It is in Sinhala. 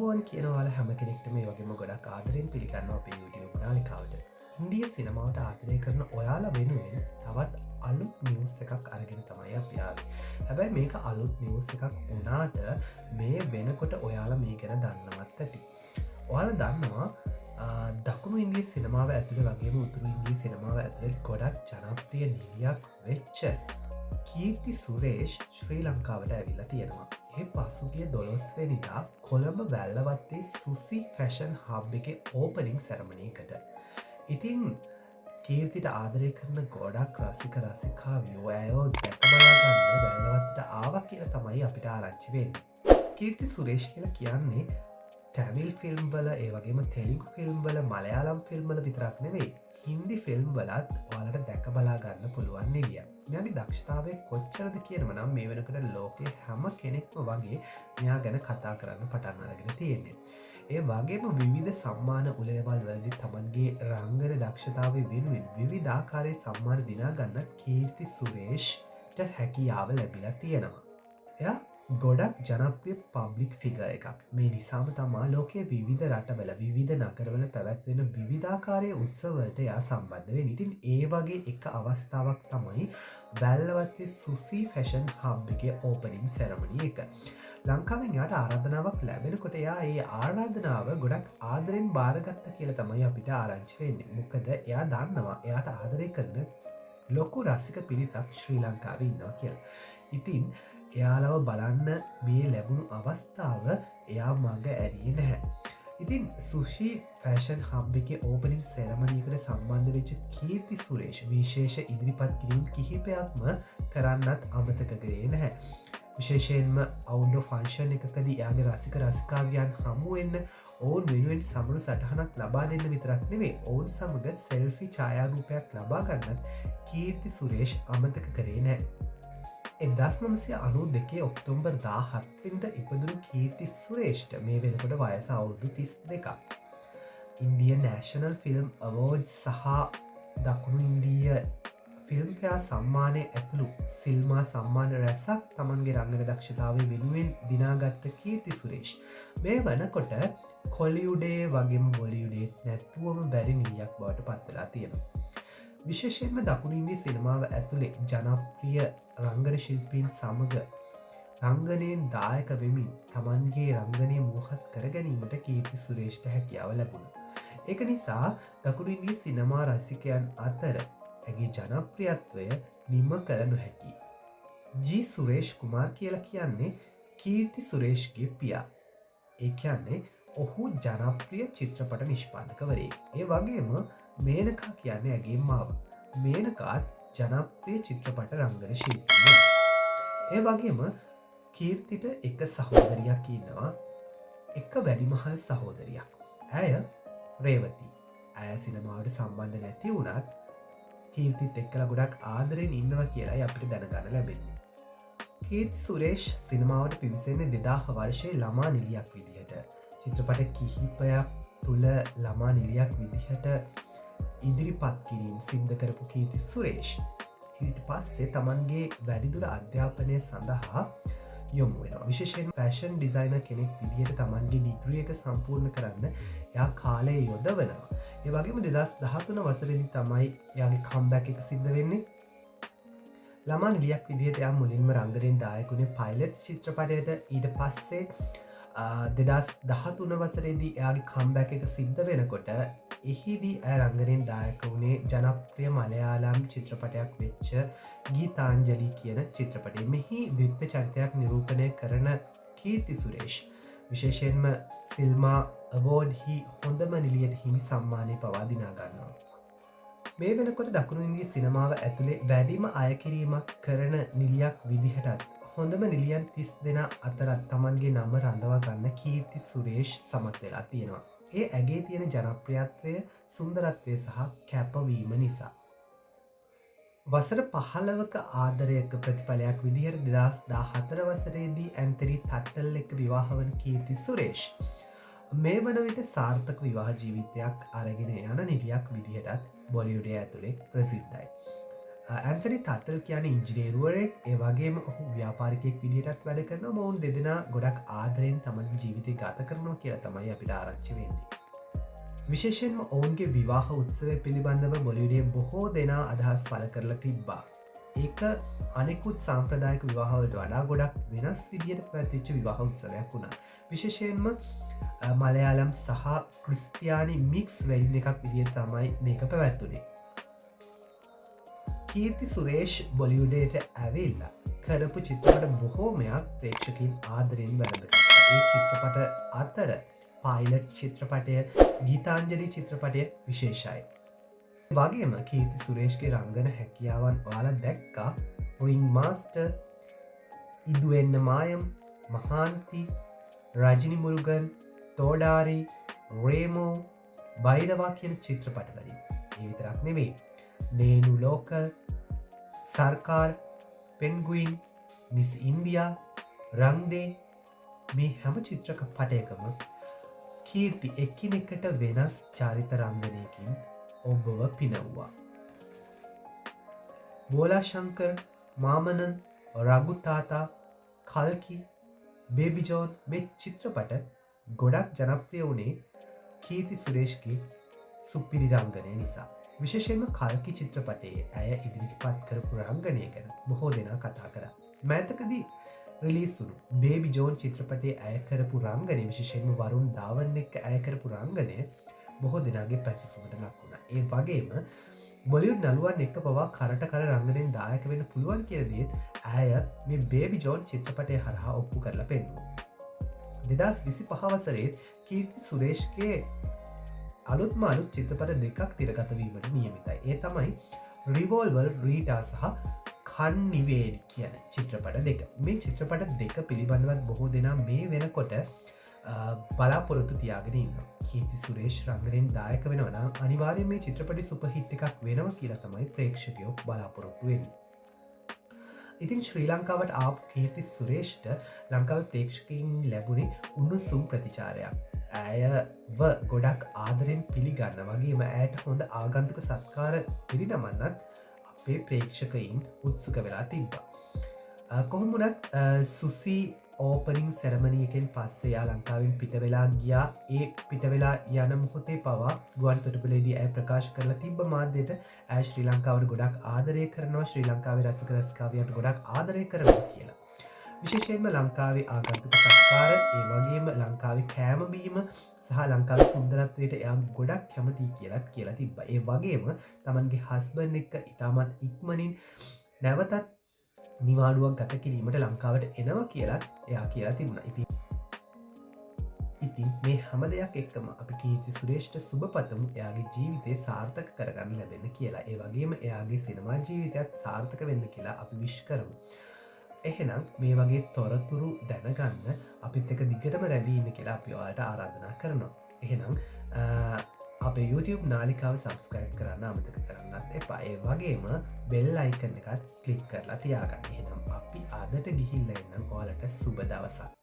කියනවාල හැම කෙනෙක්ට මේ වගේම ගොඩක් ආදරෙන් පිළිගන්න අපේ YouTube නාලිකාවට. ඉන්දිය සිනමාවට ආදරය කරන ඔයාලා වෙනුවෙන් තවත් අලුත් නිවස් එකක් අරගෙන තමයි අපියාවේ. හැබැයි මේක අලුත් නිවස් එකක් වනාට මේ වෙනකොට ඔයාලා මේ ගැන දන්නවත් ඇති. ඔයාල දන්නවා දකුණු ඉන්දිය සිනමාව ඇතුළ වගේම උතුරු ඉන්දිය සිනමාව ඇතුළෙත් ගොඩක් ජනප්‍රිය නිලියක් වෙච්ච කීර්ති සුරේෂ් ශ්‍රී ලංකාවට ඇවිල්ලා තියෙනවා. ඒ පසුගිය දොළොස්වැනිදා කොළඹ වැල්ලවත්තේ සුසි ෆැෂන් හබ් එක ඕපනිං සැරමණයකට. ඉතින් කීර්තිට ආදරය කරන ගොඩක් රසික රසිකාවියෝ ඇයෝ දැකබලාගන්න වැල්ලවත්තට ආව කියල තමයි අපිට ආරංචිවෙන්. කීර්ති සුරේෂ් කියල කියන්නේ ටැවිල් ෆිල්ම් වල ඒවගේම තෙලිකු ෆිල්ම් වල මලයාලම් ෆිල්ම්වල විතරක් නෙවෙයි හින්දි ෆිල්ම් වලත් ඔයාලට දැක බලාගන්න පුළුවන් නිලිය. මෙයාගේ දක්ෂතාවය කොච්චරද කියනව නම් මේ වෙනකට ලෝකෙ හැම කෙනෙක්ම වගේ මෙයා ගැන කතා කරන්න පටන් අරගෙන තියෙන්නේ. ඒ වගේම විවිධ සම්මාන උළෙලවල් වලදි තමන්ගේ රංගන දක්ෂතාව වෙනුවෙන් විවිධාකාරයේ සම්මාන දිනා ගන්නත් කීර්ති සුරේෂ්ට හැකියාව ලැබිලා තියෙනවා. එයා ගොඩක් ජනප්‍රිය පබ්ලික් ෆිග එකක්. මේ නිසාම තමා ලෝකයේ විවිධ රටවල විවිධ නගරවල පැවැත්වෙන විවිධාකාරය උත්සවලට යා සම්බන්ධ වෙන. ඉතින් ඒ වගේ එක අවස්ථාවක් තමයි වැල්ලවත්තේ සුසි ෆැෂන් හබ් එකේ ඕපනින් සැරමණි එක. ලංකාවෙන් යාට ආරාධනාවක් ලැබෙනකොට එයා ඒ ආරාධනාව ගොඩක් ආදරෙන් බාරගත්ත කියලා තමයි අපිට ආරංචි වෙන්නේ. මොකද එයා දන්නවා එයාට ආදරය කරන ලොකු රසික පිරිසක් ශ්‍රී ලංකාවේ ඉන්නවා කියලා. ඉතින් එයාලව බලන්න මේ ලැබුණු අවස්ථාව එයා මඟ ඇරිය නැහැ. ඉතින් සුෂි ෆෑෂන් හබ් එක ඕපනින් සෙරමණීකට සම්බන්ධ වෙච්ච කීර්ති සුරේෂ් විශේෂ ඉදිරිපත් කිරීම් කිහිපයක්ම කරන්නත් අමතක කරේ නැහැ. විශේෂයෙන්ම අවුන්ඩෝ ෆංශන් එකකදී යාගේ රසික රසිකාවියන් හමුවෙන්න ඔවුන් වෙනුවෙන් සමරු සටහනක් ලබා දෙන්න විතරක් නෙවේ ඔවුන් සමඟ සෙල්ෆි ඡායාරූපයක් ලබා ගන්නත් කීර්ති සුරේෂ් අමතක කරේ නෑ. 1992 ඔක්තෝබර් 17 ඉපදුණු කීර්ති සුරේෂ්ට මේ වෙනකොට වයස අවුරුදු 32ක්. ඉන්දිය නෑෂනල් ෆිල්ම් අවෝඩ් සහ දකුණු ඉන්දීය ෆිල්ම්පයා සම්මානය ඇතුළු සිල්මා සම්මාන රැසක් තමන්ගේ රංගන දක්ෂතාව වෙනුවෙන් දිනාගත්ත කීර්ති සුරේෂ් මේ වනකොට කොලියුඩේ වගේම බොලියුඩේත් නැත්තුවම බැරි නිලියක් බවට පත්වෙලා තියෙනවා. විශේෂයෙන්ම දකුණු ඉන්දී සිනමාව ඇතුළේ ජනප්‍රිය රංගන ශිල්පීන් සමඟ රංගනයෙන් දායක වෙමින් තමන්ගේ රංගනය මුවහත් කර ගැනීමට කීර්ති සුරේෂ්ට හැකියාව ලැබුණ. ඒක නිසා දකුණු ඉන්දී සිනමා රසිකයන් අතර ඇගේ ජනප්‍රියත්වය නිම කළ නොහැකි. ජී සුරේෂ් කුමාර් කියලා කියන්නේ කීර්ති සුරේෂ්ගේ පියා. ඒ කියන්නේ ඔහු ජනප්‍රිය චිත්‍රපට නිෂ්පාදකවරේ. ඒ වගේම මේනකා කියන්නේ ඇගේ මාව. මේනකාත් ජනප්‍රිය චිත්‍රපට රංගන ශිල්පිය. ඒ වගේම කීර්තිට එක සහෝදරියක් ඉන්නවා එක වැඩිමහල් සහෝදරියක්. ඇය රේවති. ඇය සිනමාවට සම්බන්ධ නැති වුණත් කීර්තිත් එක්කලා ගොඩක් ආදරයෙන් ඉන්නවා කියලායි අපිට දැනගන්න ලැබෙන්නේ. කීර්ති සුරේෂ් සිනමාවට පිවිසෙන්නේ 2000 වර්ෂයේ ළමා නිලියක් විදිහට. චිත්‍රපට කිහිපයක් තුළ ළමා නිලියක් විදිහට ඉදිරිපත් කිරීම් සිද්ධ කරපු කීර්ති සුරේෂ් ඊට පස්සේ තමන්ගේ වැඩිදුර අධ්‍යාපනය සඳහා යොමු වෙනවා. විශේෂයෙන් ෆැෂන් ඩිසයිනර් කෙනෙක් විදිහට තමන්ගේ ඩිග්‍රී එක සම්පූර්ණ කරන්න යා කාලය යොදවනවා. ඒ වගේම 2013 වසරේදී තමයි යාගේ කම්බැක් එක සිද්ධ වෙන්නේ. ළමා නිලියක් විදිහට යා මුලින්ම රංගනයෙන් දායකුනේ පයිලට්ස් චිත්‍රපටයට. ඊට පස්සේ 2013 වසරේදී එයාගේ කම්බැක් එක සිද්ධ වෙනකොට එහිදී ඇය රංගනයෙන් දායක වුණේ ජනප්‍රිය මලයාලම් චිත්‍රපටයක් වෙච්ච ගීතාංජලි කියන චිත්‍රපටය. මෙහි ද්විත්ව චරිතයක් නිරූපණය කරන කීර්ති සුරේෂ් විශේෂයෙන්ම සිල්මා අවෝඩ්හි හොඳම නිලියට හිමි සම්මානය පවා දිනා ගන්නවා. මේ වෙනකොට දකුණු ඉන්දිය සිනමාව ඇතුළේ වැඩිම අයකිරීමක් කරන නිලියක් විදිහටත් හොඳම නිලියන් 30 දෙනා අතරත් තමන්ගේ නම රඳවා ගන්න කීර්ති සුරේෂ් සමත් වෙලා තියෙනවා. ඒ ඇගේ තියෙන ජනප්‍රියත්වය සුන්දරත්වය සහ කැපවීම නිසා. වසර 15ක ආදරයක ප්‍රතිඵලයක් විදිහට 2014 වසරේදී ඇන්තනි තට්ටල් එක්ක විවාහ වන කීර්ති සුරේෂ් මේ වන විට සාර්ථක විවාහ ජීවිතයක් අරගෙන යන නිලියක් විදිහටත් බොලිවුඩය ඇතුළේ ප්‍රසිද්ධයි. ඇන්තනි තටල් කියන ඉංජිනේරුවරෙක් ඒවාගේම ඔහු ව්‍යාපාරිකෙක් විදිටත් වැඩ කරන මොවුන් දෙදෙන ගොඩක් ආදරයෙන් තමන් ජීවිතය ගත කරනවා කියලා තමයි අපිට ආරංචි වෙන්නේ. විශේෂෙන්ම ඔවුන්ගේ විවාහ උත්සවය පිළිබඳව බොලිවිඩිය බොහෝ දෙනා අදහස් පල කරලා තිබ්බා. ඒක අනෙකුත් සාම්ප්‍රදායක විවාහවලට වඩා ගොඩක් වෙනස් විදියට පැතිච්ච විවාහ උත්සවයක් වුණා. විශේෂයෙන්ම මලයාලම් සහ ක්‍රිස්තියානි මික්ස් වැල්ල එකක් විදියට තමයි මේක පැවැත්තුනේ. කීර්ති සුරේෂ් බොලිවුඩයට ඇවිල්ලා කරපු චිත්‍රපට බොහෝමයක් ප්‍රේක්ෂකින් ආදරෙන් වැළඳ ඒ චිත්‍රපට අතර පයිලට් චිත්‍රපටය ගීතාන්ජලි චිත්‍රපටය විශේෂයි. වගේම කීර්ති සුරේෂ්ගේ රංගන හැකියාවන් ඔයාලා දැක්කා රිං මාස්ටර් ඉදුවෙන්න මායම් මහාන්ති රජිනි මුරුගන් තෝඩාරි රේමෝ බයිරවා කියන චිත්‍රපට වලින්. ඒ විතරක් නෙවෙයි නේනු ලෝකල් සර්කාර් පෙන්ගුයින් මිස් ඉන්දියා රංදේ මේ හැම චිත්‍රක පටයකම කීර්ති එක්කිනෙකට වෙනස් චාරිත රංගනයකින් ඔබව පිනව්වා. බෝලාශංකර් මාමනන් රගුතාතා කල්කි බේබිජෝන් මේ චිත්‍රපට ගොඩක් ජනප්‍රිය වුණේ කීර්ති සුරේෂ්ගේ සුපිරි රංගනය නිසා. විශේෂයෙන්ම කල්කි චිත්‍රපටයේ ඇය ඉදිරිපත් කරපු රංගනය ගැන බොහෝ දෙනා කතා කර. මෑතකදී රිලිස්සුණු බේබි ජෝන් චිත්‍රපටයේ ඇය කරපු රංගනය විශේෂයෙන්ම වරුන් ධාවන් එක්ක ඇය කරපු රංගනය බොහෝ දෙනාගේ පැසසුමට ලක් වුණා. ඒ වගේම බොලිවුඩ් නළුවන් එක්ක පවා කරට කර රංගනයෙන් දායක වෙන්න පුළුවන් කියලා දේත් ඇය මේ බේබි ජෝන් චිත්‍රපටය හරහා ඔප්පු කරලා පෙන්නුවා. 2025 වසරේ කීර්ති සුරේෂ්ගේ අලුත්ම අලුත් චිත්‍රපට දෙකක් තිරගතවීමට නියමිතයි. ඒ තමයි රිවෝල්වල් රීටා සහ කන්නිවේඩ් කියන චිත්‍රපට දෙක. මේ චිත්‍රපට දෙක පිළිබඳවත් බොහෝ දෙනා මේ වෙනකොට බලාපොරොත්තු තියාගෙන ඉන්න. කීර්ති සුරේෂ් රංගනයෙන් දායක වෙනවන අනිවාර්යෙන් මේ චිත්‍රපටි සුපහිට් එකක් වෙනවා කියලා තමයි ප්‍රේක්ෂකයෝ බලාපොරොත්තු වෙන්නේ. ඉතින් ශ්‍රී ලංකාවට ආපු කීර්ති සුරේෂ්ට ලංකාව ප්‍රේක්ෂකයින් ලැබුණේ උණුසුම් ප්‍රතිචාරයක්. ඇයව ගොඩක් ආදරෙන් පිළිගන්න වගේම ඇයට හොඳ ආගන්තුක සත්කාර පිරිනමන්නත් අපේ ප්‍රේක්ෂකයින් උත්සුක වෙලා තිබ්බා. කොහොමුණත් සුසී ඕපනිං සැරමණියකෙන් පස්සේ යා ලංකාවෙන් පිටවෙලා ගියා. ඒ පිටවෙලා යන මොහොතේ පවා ගුවන් තොටුපළේදී ඇය ප්‍රකාශ කරලා තිබ්බ මාධ්‍යයට ඇය ශ්‍රී ලංකාවට ගොඩක් ආදරය කරනවා, ශ්‍රී ලංකාවේ රසික රසිකාවියන්ට ගොඩක් ආදරය කරනවා කියලා. විශේෂයෙන්ම ලංකාවේ ආගන්තුක සත්කාර ඒ වගේම ලංකාවේ කෑමබීම සහ ලංකාවේ සුන්දරත්වයට එයා ගොඩක් කැමති කියලත් කියලා තිබ්බා. ඒ වගේම තමන්ගේ හස්බන්ඩ් එක්ක ඉතාමත් ඉක්මනින් නැවතත් නිවාඩුවක් ගත කිරීමට ලංකාවට එනවා කියලත් එයා කියලා තිබුණා. ඉතින් මේ හැම දෙයක් එක්කම අපි කීර්ති සුරේෂ්ට සුබ පතමු එයාගේ ජීවිතය සාර්ථක කරගන්න ලැබෙන්න කියලා. ඒ වගේම එයාගේ සිනමා ජීවිතයත් සාර්ථක වෙන්න කියලා අපි විශ් කරමු. එහෙනම් මේ වගේ තොරතුරු දැනගන්න අපිත් එක දිගටම රැඳීන්න කියලා අපි ඔයාලට ආරාධනා කරනවා. එහෙනම් අපේ YouTube නාලිකාව සබස්ක්‍රයිබ් කරන්න අමතක කරන්නත් එපා. ඒ වගේම බෙල් අයිකන් එකත් ක්ලික් කරලා තියාගන්න. එහෙනම් අපි අදට ගිහිල්ලා එන්නම් ඔයාලට සුබ දවසක්.